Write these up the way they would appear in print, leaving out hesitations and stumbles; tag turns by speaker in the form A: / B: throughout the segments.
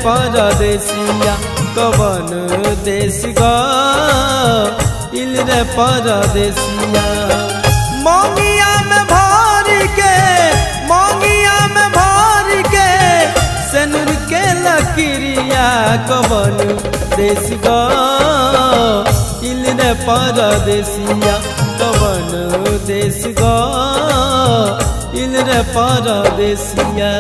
A: परदेसिया कवन देश गइल रे परदेसिया। मोंगिया में भर के मोंगिया में भर के सेनुर के लकीरिया कवन देश गइल रे परदेसिया कवन देश गइल रे परदेसिया।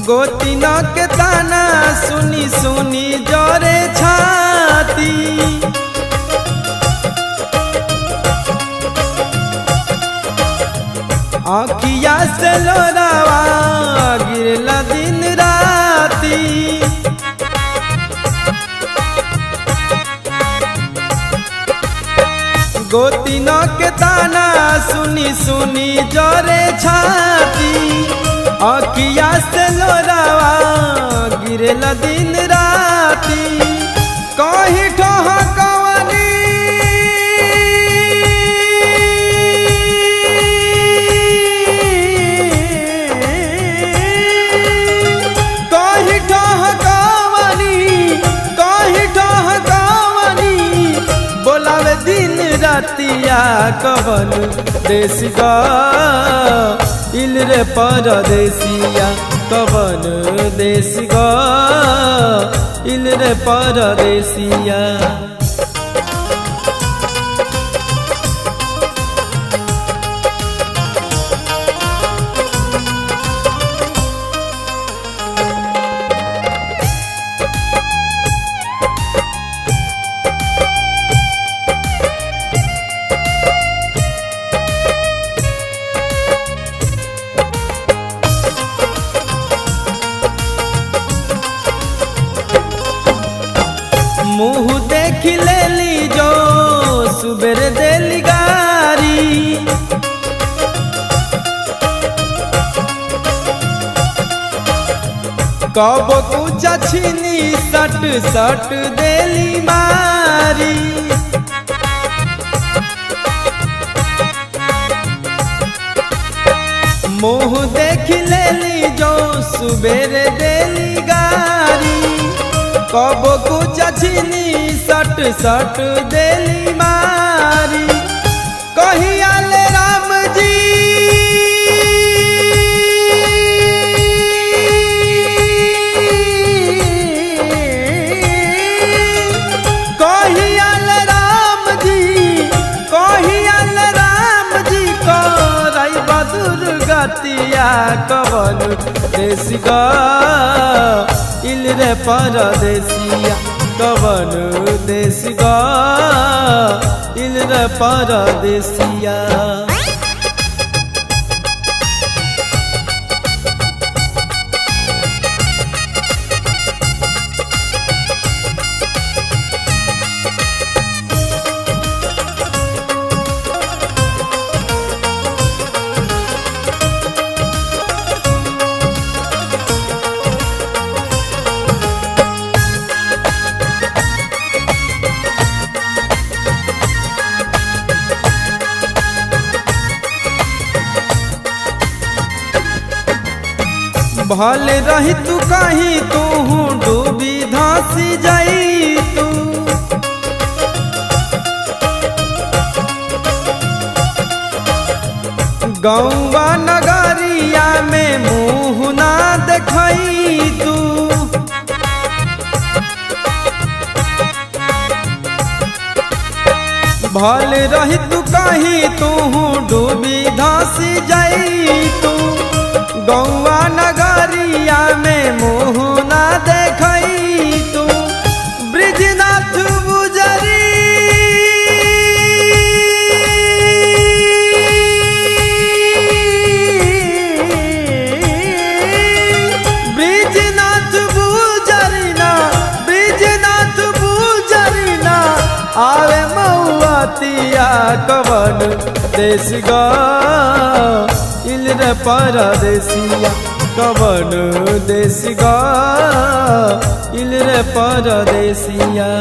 A: गोतिना के ताना सुनी सुनी जोरे छाती, आँखिया से लोरावा गिरला दिन राती। गोतिना के ताना सुनी सुनी जोरे छाती, आँखिया से लोरावा गिरला दिन राती। कहीं ठोहा कवनी कहीं ठोहा कवनी कहीं ठोहा कवनी बोलावे दिन रातिया कवन देश गइल रे परदेसिया कवन देश गइल रे परदेसिया। मुँह देख लेली जो सुबेर देली गारी, कब कुछ छीनी सट सट देली मारी। मुँह देख लेली जो सुबेर देली गारी, कब कुछ छीनी सट सट देली मारी। कहिया ले राम जी कहिया ले राम जी कहिया ले राम जी करई बदुर गतिया कवन देश गइल रे परदेसिया कवन देश गइल रे परदेसिया। भले रही तू कहीं तू डूबी धंसी जाई तू, गौवा नगरिया में मुँह ना देखई तू। भले रही तू कहीं तू डूबी धंसी जाई तू, गौवा नगरिया में मुँह ना देखई तू। ब्रिजनाथ गुजरी देश गइल रे परदेसिया कवन देश गइल रे परदेसिया।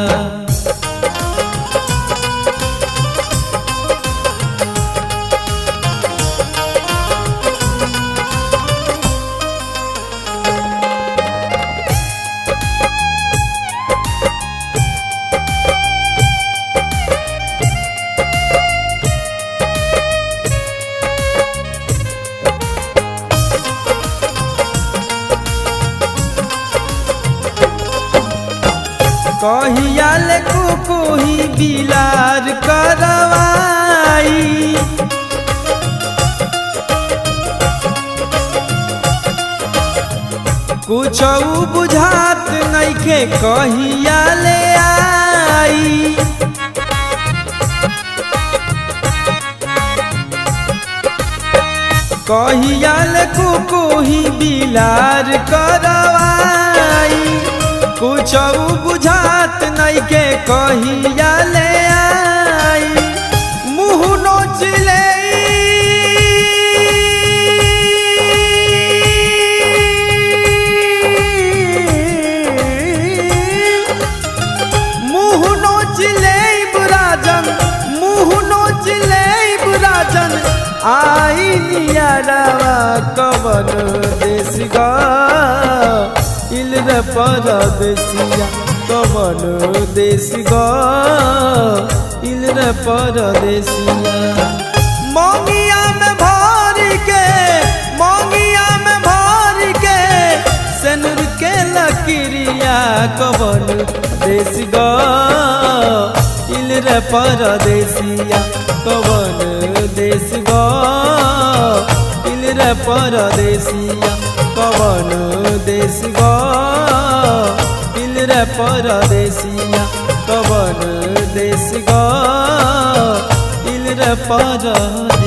A: कहिया ले कुकुही बिलार करवाई कुछौ बुझात नइखे कहिया ले आई। कहिया ले कुकुही बिलार करवाई कुछौ बुझात नइखे कहिया ले आई। मुँह नोच ले मुँह नोच ले बुराजन मुँह नोच ले बुराजन आई नियारवा कवन देश गइल रे परदेसिया कवन देश गइल रे परदेसिया। मोंगिया में भर के मोंगिया में भर के सेनुर के लकीरिया कवन देश गइल रे परदेसिया कवन देश गइल रे परदेसिया कवन देश गइल रे परदेसिया कवन देश गइल रे परदेसिया।